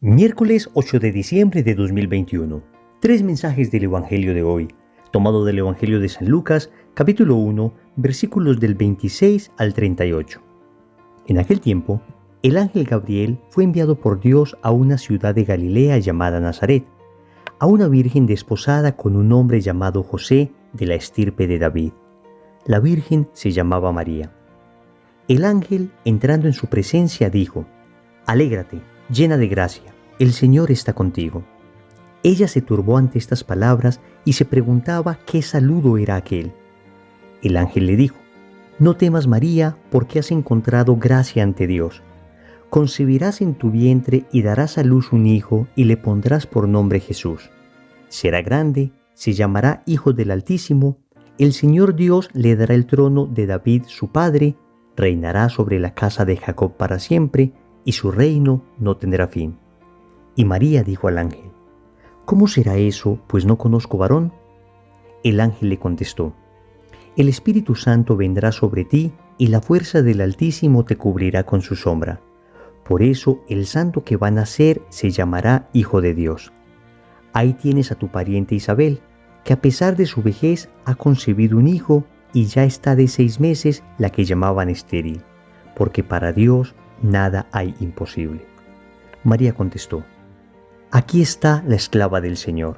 Miércoles 8 de diciembre de 2021. Tres mensajes del Evangelio de hoy, tomado del Evangelio de San Lucas, capítulo 1, versículos del 26 al 38. En aquel tiempo, el ángel Gabriel fue enviado por Dios a una ciudad de Galilea llamada Nazaret, a una virgen desposada con un hombre llamado José de la estirpe de David. La virgen se llamaba María. El ángel, entrando en su presencia, dijo: «Alégrate, llena de gracia, el Señor está contigo». Ella se turbó ante estas palabras y se preguntaba qué saludo era aquel. El ángel le dijo: «No temas, María, porque has encontrado gracia ante Dios. Concebirás en tu vientre y darás a luz un hijo y le pondrás por nombre Jesús. Será grande, se llamará Hijo del Altísimo. El Señor Dios le dará el trono de David su padre, reinará sobre la casa de Jacob para siempre, y su reino no tendrá fin». Y María dijo al ángel: «¿Cómo será eso, pues no conozco varón?». El ángel le contestó: «El Espíritu Santo vendrá sobre ti, y la fuerza del Altísimo te cubrirá con su sombra. Por eso el santo que va a nacer se llamará Hijo de Dios. Ahí tienes a tu pariente Isabel, que a pesar de su vejez ha concebido un hijo, y ya está de 6 meses la que llamaban estéril, porque para Dios nada hay imposible». María contestó: «Aquí está la esclava del Señor,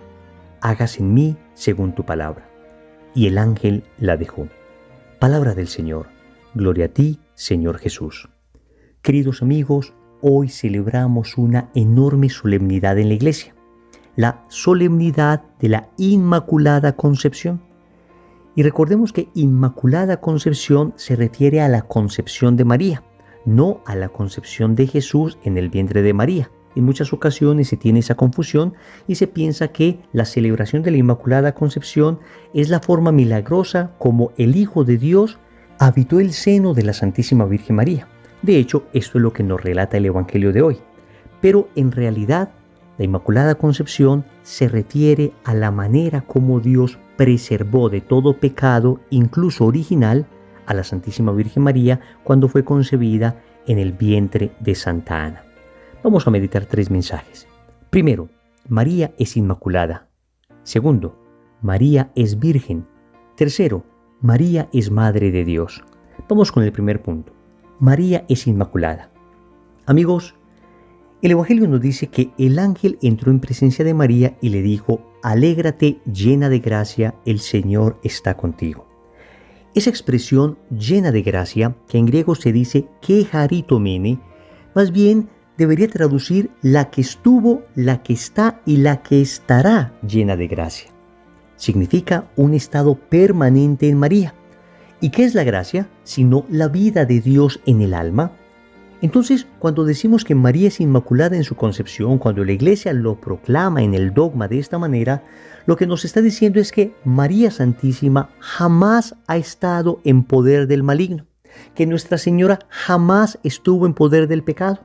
hágase en mí según tu palabra». Y el ángel la dejó. Palabra del Señor. Gloria a ti, Señor Jesús. Queridos amigos, hoy celebramos una enorme solemnidad en la iglesia, la solemnidad de la Inmaculada Concepción. Y recordemos que Inmaculada Concepción se refiere a la concepción de María, no a la concepción de Jesús en el vientre de María. En muchas ocasiones se tiene esa confusión y se piensa que la celebración de la Inmaculada Concepción es la forma milagrosa como el Hijo de Dios habitó el seno de la Santísima Virgen María. De hecho, esto es lo que nos relata el Evangelio de hoy. Pero en realidad, la Inmaculada Concepción se refiere a la manera como Dios preservó de todo pecado, incluso original, a la Santísima Virgen María cuando fue concebida en el vientre de Santa Ana. Vamos a meditar 3 mensajes. Primero, María es inmaculada. Segundo, María es virgen. Tercero, María es madre de Dios. Vamos con el primer punto. María es inmaculada. Amigos, el Evangelio nos dice que el ángel entró en presencia de María y le dijo: «Alégrate, llena de gracia, el Señor está contigo». Esa expresión llena de gracia, que en griego se dice que charitomene, más bien debería traducir la que estuvo, la que está y la que estará llena de gracia. Significa un estado permanente en María. ¿Y qué es la gracia? Sino la vida de Dios en el alma. Entonces, cuando decimos que María es inmaculada en su concepción, cuando la Iglesia lo proclama en el dogma de esta manera, lo que nos está diciendo es que María Santísima jamás ha estado en poder del maligno, que Nuestra Señora jamás estuvo en poder del pecado,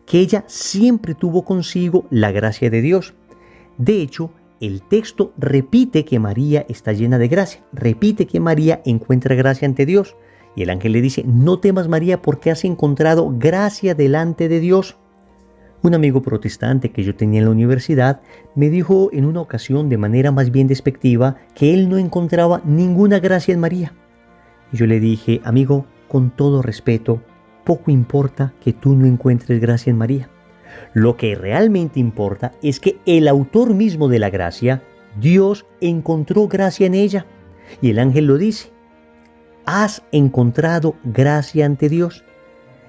que ella siempre tuvo consigo la gracia de Dios. De hecho, el texto repite que María está llena de gracia, repite que María encuentra gracia ante Dios. Y el ángel le dice: «No temas, María, porque has encontrado gracia delante de Dios». Un amigo protestante que yo tenía en la universidad me dijo en una ocasión de manera más bien despectiva que él no encontraba ninguna gracia en María. Y yo le dije: «Amigo, con todo respeto, poco importa que tú no encuentres gracia en María. Lo que realmente importa es que el autor mismo de la gracia, Dios, encontró gracia en ella». Y el ángel lo dice: «Has encontrado gracia ante Dios».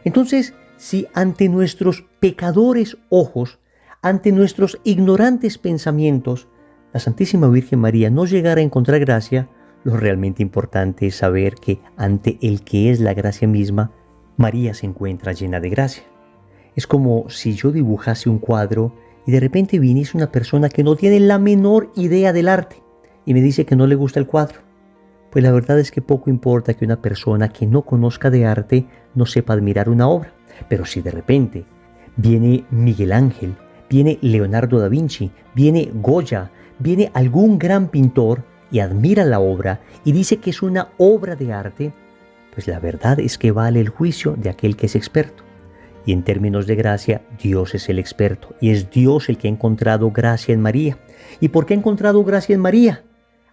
Entonces, si ante nuestros pecadores ojos, ante nuestros ignorantes pensamientos, la Santísima Virgen María no llegara a encontrar gracia, lo realmente importante es saber que ante el que es la gracia misma, María se encuentra llena de gracia. Es como si yo dibujase un cuadro y de repente viniese una persona que no tiene la menor idea del arte y me dice que no le gusta el cuadro. Pues la verdad es que poco importa que una persona que no conozca de arte no sepa admirar una obra. Pero si de repente viene Miguel Ángel, viene Leonardo da Vinci, viene Goya, viene algún gran pintor y admira la obra y dice que es una obra de arte, pues la verdad es que vale el juicio de aquel que es experto. Y en términos de gracia, Dios es el experto y es Dios el que ha encontrado gracia en María. ¿Y por qué ha encontrado gracia en María?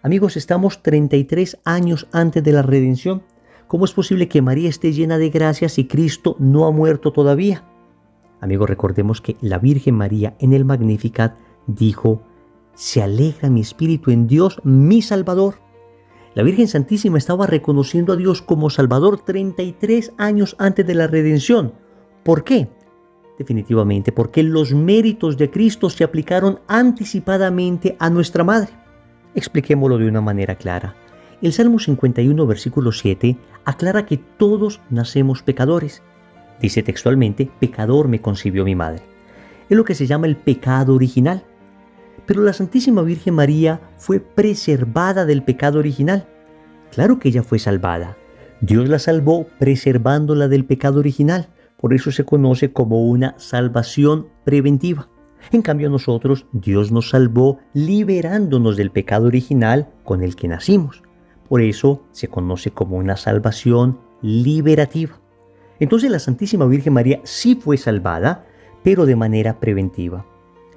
Amigos, estamos 33 años antes de la redención. ¿Cómo es posible que María esté llena de gracia si Cristo no ha muerto todavía? Amigos, recordemos que la Virgen María en el Magnificat dijo: «Se alegra mi espíritu en Dios, mi Salvador». La Virgen Santísima estaba reconociendo a Dios como Salvador 33 años antes de la redención. ¿Por qué? Definitivamente porque los méritos de Cristo se aplicaron anticipadamente a nuestra Madre. Expliquémoslo de una manera clara. El Salmo 51, versículo 7, aclara que todos nacemos pecadores. Dice textualmente: «Pecador me concibió mi madre». Es lo que se llama el pecado original. Pero la Santísima Virgen María fue preservada del pecado original. Claro que ella fue salvada. Dios la salvó preservándola del pecado original. Por eso se conoce como una salvación preventiva. En cambio nosotros, Dios nos salvó liberándonos del pecado original con el que nacimos. Por eso se conoce como una salvación liberativa. Entonces la Santísima Virgen María sí fue salvada, pero de manera preventiva.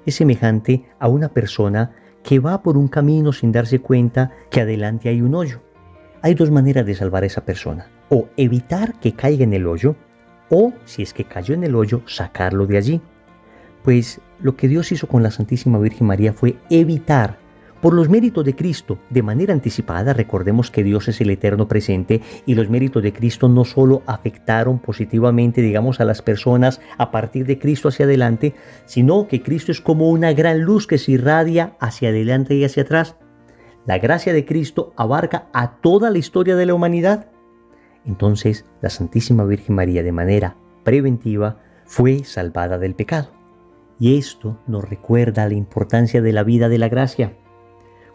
Es semejante a una persona que va por un camino sin darse cuenta que adelante hay un hoyo. Hay dos maneras de salvar a esa persona: o evitar que caiga en el hoyo, o, si es que cayó en el hoyo, sacarlo de allí. Pues lo que Dios hizo con la Santísima Virgen María fue evitar, por los méritos de Cristo, de manera anticipada. Recordemos que Dios es el eterno presente y los méritos de Cristo no solo afectaron positivamente, digamos, a las personas a partir de Cristo hacia adelante, sino que Cristo es como una gran luz que se irradia hacia adelante y hacia atrás. La gracia de Cristo abarca a toda la historia de la humanidad. Entonces, la Santísima Virgen María, de manera preventiva, fue salvada del pecado. Y esto nos recuerda la importancia de la vida de la gracia.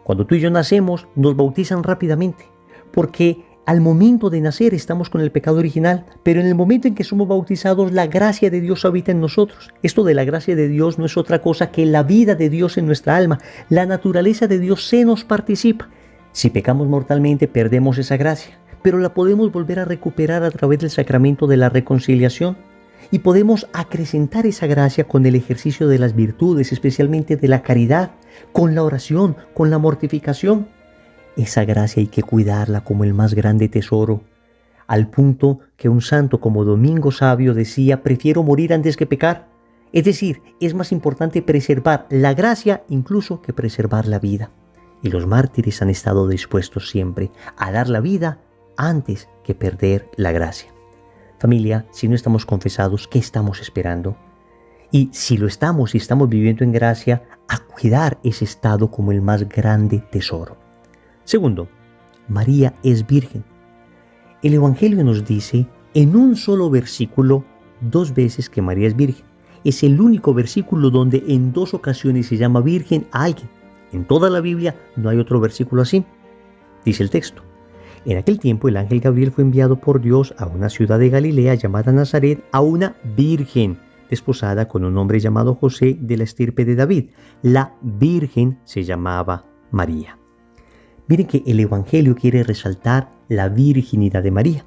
Cuando tú y yo nacemos, nos bautizan rápidamente, porque al momento de nacer estamos con el pecado original, pero en el momento en que somos bautizados, la gracia de Dios habita en nosotros. Esto de la gracia de Dios no es otra cosa que la vida de Dios en nuestra alma. La naturaleza de Dios se nos participa. Si pecamos mortalmente, perdemos esa gracia, pero la podemos volver a recuperar a través del sacramento de la reconciliación. Y podemos acrecentar esa gracia con el ejercicio de las virtudes, especialmente de la caridad, con la oración, con la mortificación. Esa gracia hay que cuidarla como el más grande tesoro, al punto que un santo como Domingo Sabio decía: «Prefiero morir antes que pecar». Es decir, es más importante preservar la gracia incluso que preservar la vida. Y los mártires han estado dispuestos siempre a dar la vida antes que perder la gracia. Familia, si no estamos confesados, ¿qué estamos esperando? Y si lo estamos y estamos viviendo en gracia, a cuidar ese estado como el más grande tesoro. Segundo, María es virgen. El Evangelio nos dice en un solo versículo 2 veces que María es virgen. Es el único versículo donde en 2 ocasiones se llama virgen a alguien. En toda la Biblia no hay otro versículo así. Dice el texto: «En aquel tiempo el ángel Gabriel fue enviado por Dios a una ciudad de Galilea llamada Nazaret, a una virgen desposada con un hombre llamado José, de la estirpe de David. La virgen se llamaba María». Miren que el Evangelio quiere resaltar la virginidad de María.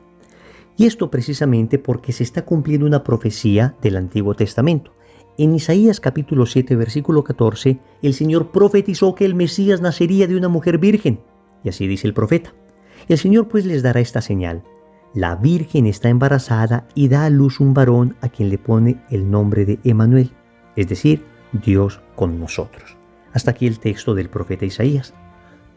Y esto precisamente porque se está cumpliendo una profecía del Antiguo Testamento. En Isaías capítulo 7, versículo 14, el Señor profetizó que el Mesías nacería de una mujer virgen. Y así dice el profeta: «El Señor pues les dará esta señal: la virgen está embarazada y da a luz un varón a quien le pone el nombre de Emmanuel», es decir, Dios con nosotros. Hasta aquí el texto del profeta Isaías.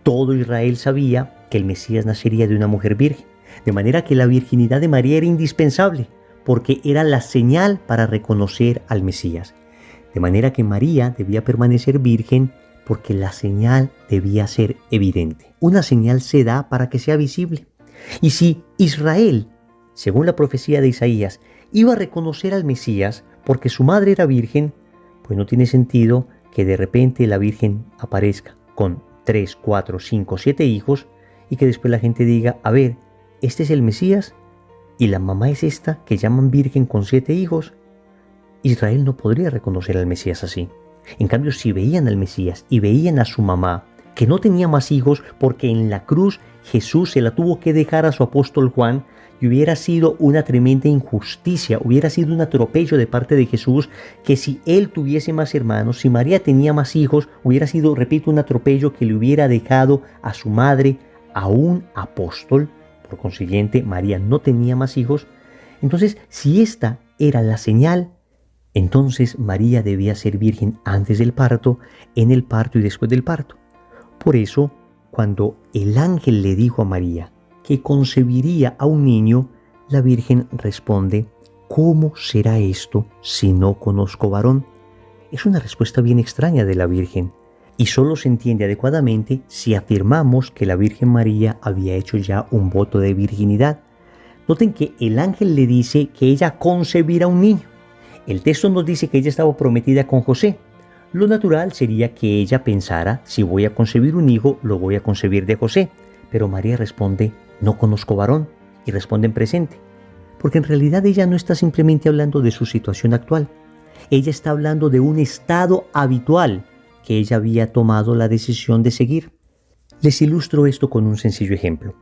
Todo Israel sabía que el Mesías nacería de una mujer virgen, de manera que la virginidad de María era indispensable, porque era la señal para reconocer al Mesías. De manera que María debía permanecer virgen porque la señal debía ser evidente. Una señal se da para que sea visible. Y si Israel, según la profecía de Isaías, iba a reconocer al Mesías porque su madre era virgen, pues no tiene sentido que de repente la virgen aparezca con 3, 4, 5, 7 hijos y que después la gente diga: «A ver, ¿este es el Mesías? ¿Y la mamá es esta que llaman virgen con 7 hijos?» Israel no podría reconocer al Mesías así. En cambio, si veían al Mesías y veían a su mamá, que no tenía más hijos porque en la cruz Jesús se la tuvo que dejar a su apóstol Juan, y hubiera sido una tremenda injusticia, hubiera sido un atropello de parte de Jesús que si él tuviese más hermanos, si María tenía más hijos, hubiera sido, repito, un atropello que le hubiera dejado a su madre a un apóstol. Por consiguiente, María no tenía más hijos. Entonces, si esta era la señal, entonces María debía ser virgen antes del parto, en el parto y después del parto. Por eso, cuando el ángel le dijo a María que concebiría a un niño, la Virgen responde: ¿cómo será esto si no conozco varón? Es una respuesta bien extraña de la Virgen, y solo se entiende adecuadamente si afirmamos que la Virgen María había hecho ya un voto de virginidad. Noten que el ángel le dice que ella concebirá un niño. El texto nos dice que ella estaba prometida con José. Lo natural sería que ella pensara: si voy a concebir un hijo, lo voy a concebir de José. Pero María responde: no conozco varón, y responde en presente, porque en realidad ella no está simplemente hablando de su situación actual. Ella está hablando de un estado habitual que ella había tomado la decisión de seguir. Les ilustro esto con un sencillo ejemplo.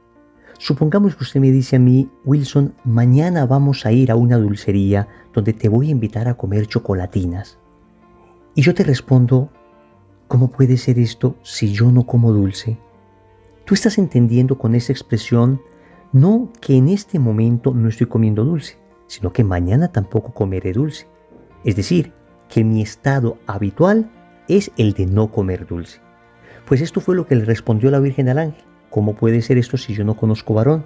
Supongamos que usted me dice a mí: Wilson, mañana vamos a ir a una dulcería donde te voy a invitar a comer chocolatinas. Y yo te respondo: ¿cómo puede ser esto si yo no como dulce? Tú estás entendiendo con esa expresión no que en este momento no estoy comiendo dulce, sino que mañana tampoco comeré dulce. Es decir, que mi estado habitual es el de no comer dulce. Pues esto fue lo que le respondió la Virgen al ángel. ¿Cómo puede ser esto si yo no conozco varón?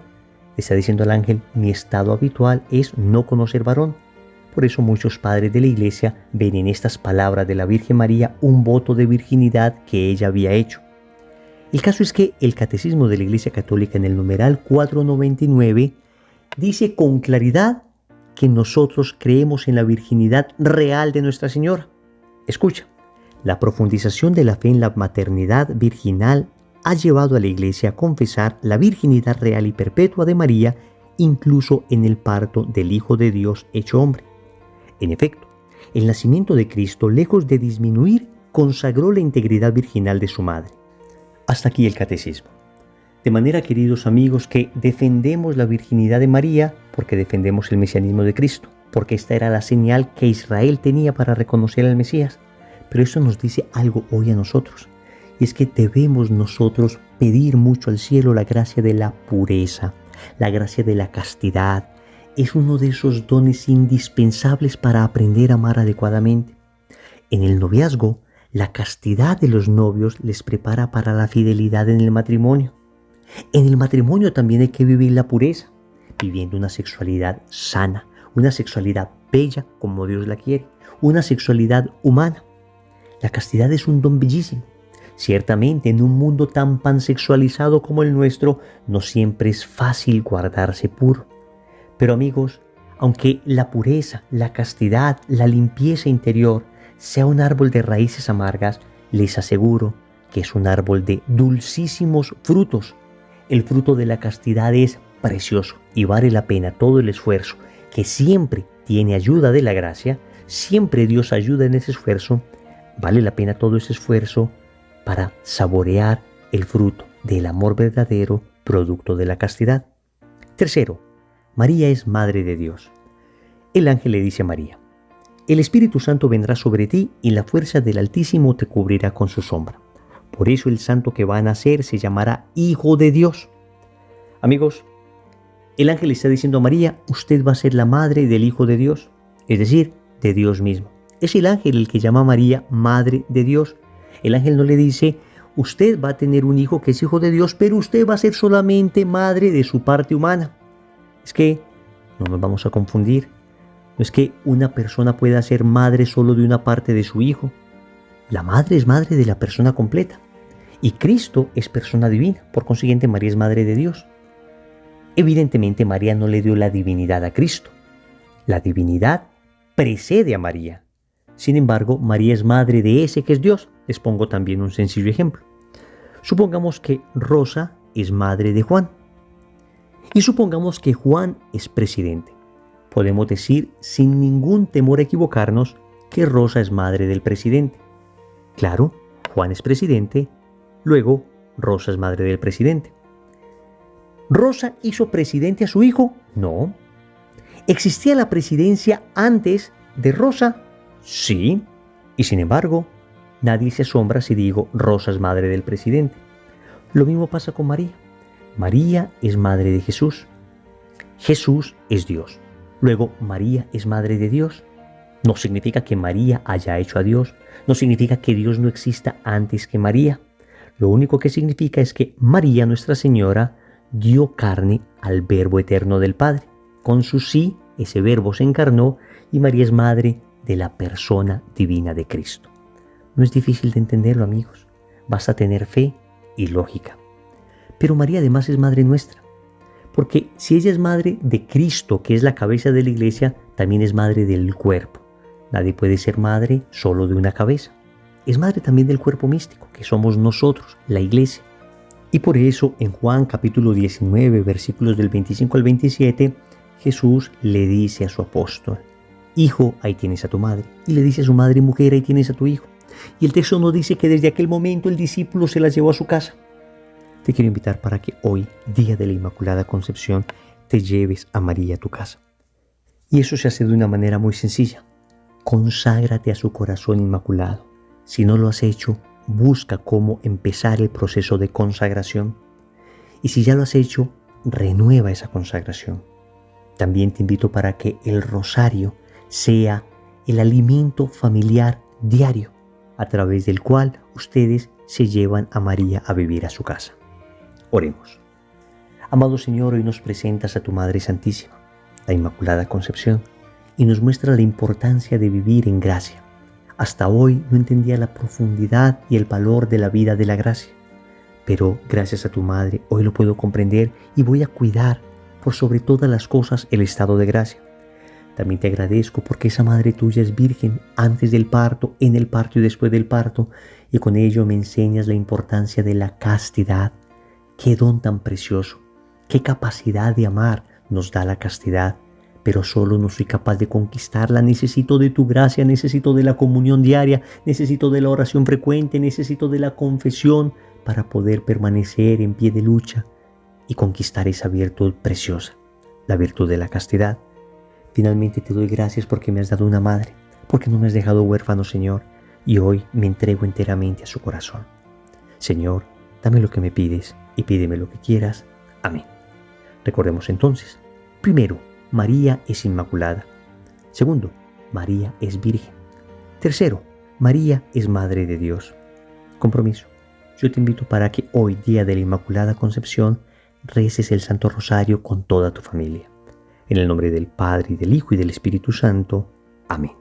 Le está diciendo al ángel: mi estado habitual es no conocer varón. Por eso muchos padres de la Iglesia ven en estas palabras de la Virgen María un voto de virginidad que ella había hecho. El caso es que el Catecismo de la Iglesia Católica, en el numeral 499, dice con claridad que nosotros creemos en la virginidad real de Nuestra Señora. Escucha: la profundización de la fe en la maternidad virginal ha llevado a la Iglesia a confesar la virginidad real y perpetua de María, incluso en el parto del Hijo de Dios hecho hombre. En efecto, el nacimiento de Cristo, lejos de disminuir, consagró la integridad virginal de su madre. Hasta aquí el catecismo. De manera, queridos amigos, que defendemos la virginidad de María porque defendemos el mesianismo de Cristo, porque esta era la señal que Israel tenía para reconocer al Mesías. Pero eso nos dice algo hoy a nosotros, y es que debemos nosotros pedir mucho al cielo la gracia de la pureza, la gracia de la castidad. Es uno de esos dones indispensables para aprender a amar adecuadamente. En el noviazgo, la castidad de los novios les prepara para la fidelidad en el matrimonio. En el matrimonio también hay que vivir la pureza, viviendo una sexualidad sana, una sexualidad bella como Dios la quiere, una sexualidad humana. La castidad es un don bellísimo. Ciertamente, en un mundo tan pansexualizado como el nuestro, no siempre es fácil guardarse puro. Pero amigos, aunque la pureza, la castidad, la limpieza interior sea un árbol de raíces amargas, les aseguro que es un árbol de dulcísimos frutos. El fruto de la castidad es precioso y vale la pena todo el esfuerzo, que siempre tiene ayuda de la gracia, siempre Dios ayuda en ese esfuerzo. Vale la pena todo ese esfuerzo para saborear el fruto del amor verdadero, producto de la castidad. Tercero, María es Madre de Dios. El ángel le dice a María: el Espíritu Santo vendrá sobre ti y la fuerza del Altísimo te cubrirá con su sombra. Por eso el santo que va a nacer se llamará Hijo de Dios. Amigos, el ángel le está diciendo a María: usted va a ser la madre del Hijo de Dios, es decir, de Dios mismo. Es el ángel el que llama a María Madre de Dios. El ángel no le dice: usted va a tener un hijo que es hijo de Dios, pero usted va a ser solamente madre de su parte humana. Es que no nos vamos a confundir. No es que una persona pueda ser madre solo de una parte de su hijo. La madre es madre de la persona completa. Y Cristo es persona divina. Por consiguiente, María es Madre de Dios. Evidentemente, María no le dio la divinidad a Cristo. La divinidad precede a María. Sin embargo, María es madre de ese que es Dios. Les pongo también un sencillo ejemplo. Supongamos que Rosa es madre de Juan. Y supongamos que Juan es presidente. Podemos decir sin ningún temor a equivocarnos que Rosa es madre del presidente. Claro, Juan es presidente Luego, Rosa es madre del presidente. ¿Rosa hizo presidente a su hijo? No. ¿Existía la presidencia antes de Rosa? Sí. Y sin embargo, nadie se asombra si digo Rosa es madre del presidente. Lo mismo pasa con María. María es madre de Jesús. Jesús es Dios. Luego, María es madre de Dios. No significa que María haya hecho a Dios. No significa que Dios no exista antes que María. Lo único que significa es que María, Nuestra Señora, dio carne al Verbo eterno del Padre. Con su sí, ese Verbo se encarnó y María es madre de la persona divina de Cristo. No es difícil de entenderlo, amigos. Basta tener fe y lógica. Pero María además es madre nuestra. Porque si ella es madre de Cristo, que es la cabeza de la iglesia, también es madre del cuerpo. Nadie puede ser madre solo de una cabeza. Es madre también del cuerpo místico, que somos nosotros, la iglesia. Y por eso en Juan capítulo 19, versículos del 25 al 27, Jesús le dice a su apóstol: Hijo, ahí tienes a tu madre. Y le dice a su madre: Mujer, ahí tienes a tu hijo. Y el texto nos dice que desde aquel momento el discípulo se la llevó a su casa. Te quiero invitar para que hoy, día de la Inmaculada Concepción, te lleves a María a tu casa. Y eso se hace de una manera muy sencilla. Conságrate a su corazón inmaculado. Si no lo has hecho, busca cómo empezar el proceso de consagración. Y si ya lo has hecho, renueva esa consagración. También te invito para que el rosario sea el alimento familiar diario, a través del cual ustedes se llevan a María a vivir a su casa. Oremos. Amado Señor, hoy nos presentas a tu Madre Santísima, la Inmaculada Concepción, y nos muestra la importancia de vivir en gracia. Hasta hoy no entendía la profundidad y el valor de la vida de la gracia, pero gracias a tu Madre hoy lo puedo comprender y voy a cuidar por sobre todas las cosas el estado de gracia. También te agradezco porque esa Madre tuya es virgen antes del parto, en el parto y después del parto, y con ello me enseñas la importancia de la castidad. Qué don tan precioso, qué capacidad de amar nos da la castidad, pero solo no soy capaz de conquistarla. Necesito de tu gracia, necesito de la comunión diaria, necesito de la oración frecuente, necesito de la confesión para poder permanecer en pie de lucha y conquistar esa virtud preciosa, la virtud de la castidad. Finalmente te doy gracias porque me has dado una madre, porque no me has dejado huérfano, Señor, y hoy me entrego enteramente a su corazón. Señor, dame lo que me pides y pídeme lo que quieras. Amén. Recordemos entonces, primero, María es inmaculada. Segundo, María es virgen. Tercero, María es madre de Dios. Compromiso. Yo te invito para que hoy, día de la Inmaculada Concepción, reces el Santo Rosario con toda tu familia. En el nombre del Padre, y del Hijo, y del Espíritu Santo. Amén.